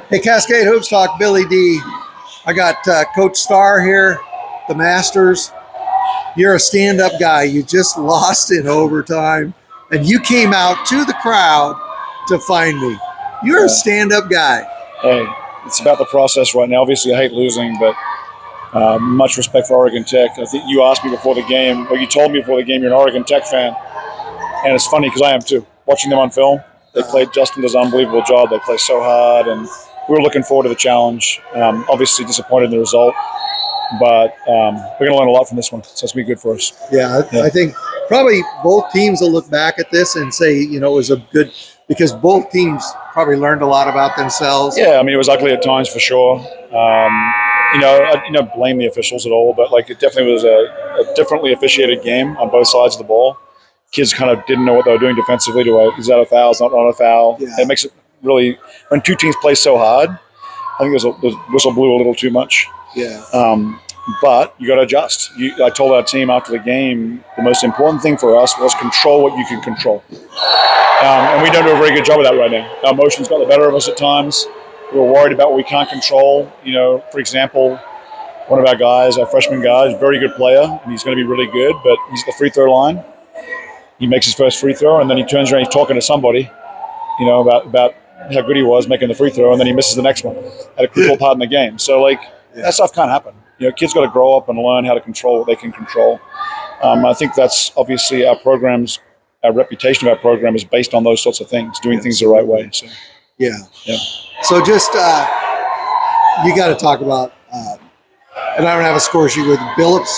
Hey, Cascade Hoops Talk, Billy D. I got Coach Starr here, the Masters. You're a stand-up guy. You just lost in overtime, and you came out to the crowd to find me. You're a stand-up guy. Hey, it's about the process right now. Obviously, I hate losing, but much respect for Oregon Tech. I think you asked me before the game, or you told me before the game, you're an Oregon Tech fan. And it's funny because I am too. Watching them on film, they played. Justin does an unbelievable job. They play so hard, and we were looking forward to the challenge. Obviously disappointed in the result, but we're going to learn a lot from this one, so it's going to be good for us. Yeah, I think probably both teams will look back at this and say, it was a good, because both teams probably learned a lot about themselves. Yeah, I mean, it was ugly at times for sure. I don't blame the officials at all, but it definitely was a differently officiated game on both sides of the ball. Kids kind of didn't know what they were doing defensively. Is that a foul? Is not a foul? Yeah. It makes it really, when two teams play so hard, I think the whistle blew a little too much. Yeah. But you got to adjust. I told our team after the game, the most important thing for us was control what you can control. And we don't do a very good job of that right now. Our emotions got the better of us at times. We were worried about what we can't control. For example, one of our guys, our freshman guy, is a very good player, and he's going to be really good, but he's at the free throw line. He makes his first free throw, and then he turns around, he's talking to somebody, about how good he was making the free throw, and then he misses the next one at a crucial part in the game. So, that stuff can't happen. Kids got to grow up and learn how to control what they can control. I think that's obviously our reputation of our program is based on those sorts of things, doing things the right way. So, yeah. So just, you got to talk about, and I don't have a score sheet with Phillips.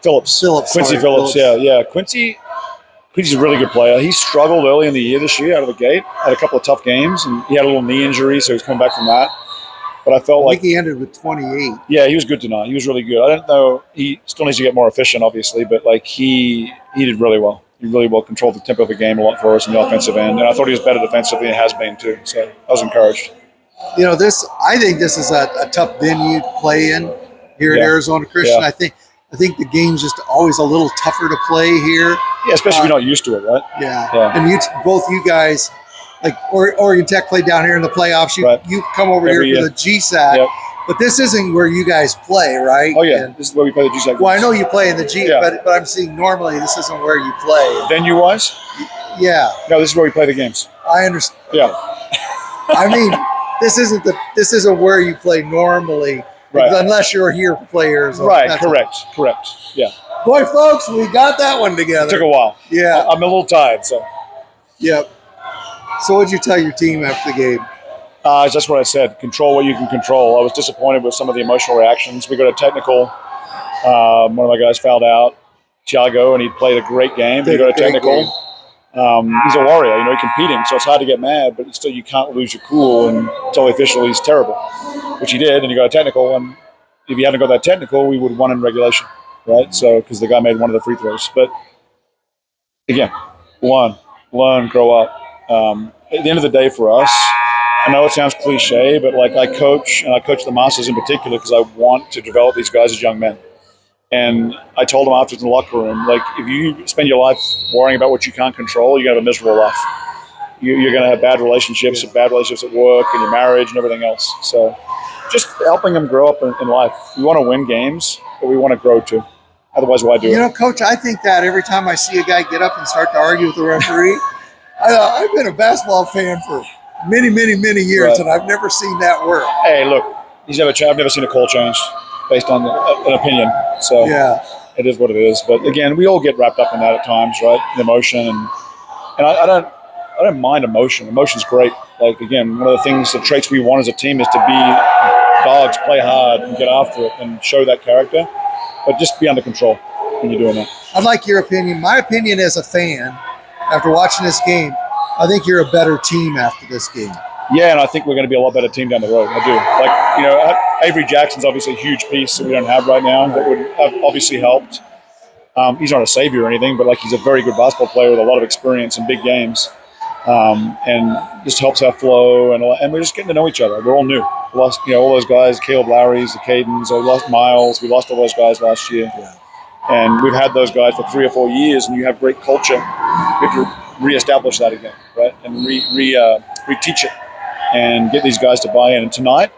Quincy Phillips. Yeah. Quincy's a really good player. He struggled early in the year this year out of the gate, had a couple of tough games, and he had a little knee injury, so he's coming back from that. But I think he ended with 28. Yeah, he was good tonight. He was really good. I don't know. He still needs to get more efficient, obviously, but he did really well. He really well controlled the tempo of the game a lot for us in the offensive end, and I thought he was better defensively than he has been too. So I was encouraged. I think this is a tough venue to play in here at Arizona Christian. Yeah. I think the game's just always a little tougher to play here. Yeah, especially if you're not used to it, right? Yeah. And both you guys, Oregon Tech played down here in the playoffs. You come over every here for the GSAC. Yep. But this isn't where you guys play, right? Oh, yeah. This is where we play the GSAC. Well, I know you play in the G, but I'm seeing normally this isn't where you play. Venue-wise? Yeah. No, this is where we play the games. I understand. Yeah. I mean, this isn't where you play normally. Right. Unless you're here for players. Right, correct. Yeah. Boy, folks, we got that one together. It took a while. Yeah. I'm a little tired, so. Yep. So what'd you tell your team after the game? That's what I said. Control what you can control. I was disappointed with some of the emotional reactions. We got a technical. One of my guys fouled out, Thiago, and he played a great game. We got a technical. He's a warrior, he's competing, so it's hard to get mad, but still you can't lose your cool and tell the official he's terrible, which he did, and he got a technical, and if he hadn't got that technical, we would have won in regulation, right? So, because the guy made one of the free throws. But, again, learn, grow up. At the end of the day for us, I know it sounds cliche, but I coach the Masters in particular because I want to develop these guys as young men. And I told him afterwards in the locker room, if you spend your life worrying about what you can't control, you're going to have a miserable life. You're going to have bad relationships at work and your marriage and everything else. So just helping them grow up in life. We want to win games, but we want to grow too. Otherwise, why do it? Coach, I think that every time I see a guy get up and start to argue with the referee, I've been a basketball fan for many, many, many years, right. And I've never seen that work. Hey, look, I've never seen a call change based on an opinion. So it is what it is. But again, we all get wrapped up in that at times, right? The emotion and I don't mind emotion. Emotion's great. Again, one of the traits we want as a team is to be dogs, play hard, and get after it, and show that character. But just be under control when you're doing that. I'd like your opinion. My opinion as a fan, after watching this game, I think you're a better team after this game. Yeah, and I think we're going to be a lot better team down the road. I do. Avery Jackson's obviously a huge piece that we don't have right now that would have obviously helped. He's not a savior or anything, but he's a very good basketball player with a lot of experience in big games, and just helps our flow. And we're just getting to know each other. We're all new. We lost, all those guys, Caleb Lowry's, the Cadens. We lost Miles. We lost all those guys last year. Yeah. And we've had those guys for 3 or 4 years, and you have great culture. We have to reestablish that again, right? And re-teach it. and get these guys to buy in. And tonight,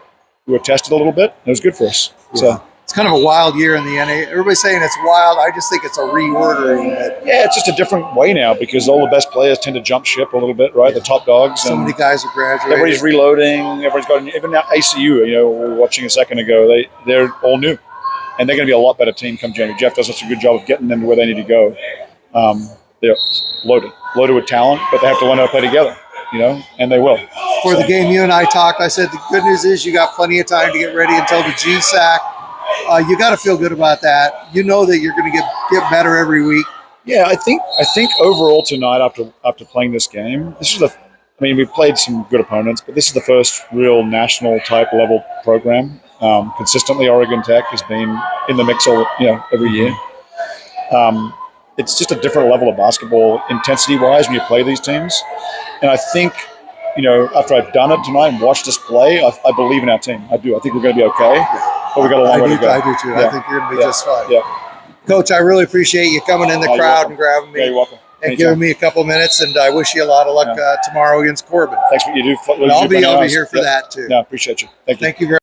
we were tested a little bit. It was good for us. Yeah. So it's kind of a wild year in the NA. Everybody's saying it's wild. I just think it's a reordering. Yeah, it's just a different way now because all the best players tend to jump ship a little bit, right? The top dogs. So many guys are graduating. Everybody's reloading. Everybody's got, even now ACU, we were watching a second ago, they're all new. And they're going to be a lot better team come January. Jeff does such a good job of getting them to where they need to go. They're loaded with talent, but they have to learn how to play together, and they will. For the game you and I talked, I said the good news is you got plenty of time to get ready until the GSAC. You got to feel good about that. You know that you're going to get better every week. Yeah, I think overall tonight after playing this game, we played some good opponents, but this is the first real national type level program. Consistently, Oregon Tech has been in the mix every year. It's just a different level of basketball intensity-wise when you play these teams. And I think, after I've done it tonight and watched us play, I believe in our team. I do. I think we're going to be okay, but we've got a long way to go. I do too. Yeah. I think you're going to be just fine. Yeah. Coach, I really appreciate you coming in the crowd and grabbing me. Yeah, you're welcome. And giving me a couple minutes, and I wish you a lot of luck tomorrow against Corbin. Thanks for what you do. And I'll be over here for that too. No, appreciate you. Thank you. Thank you very much.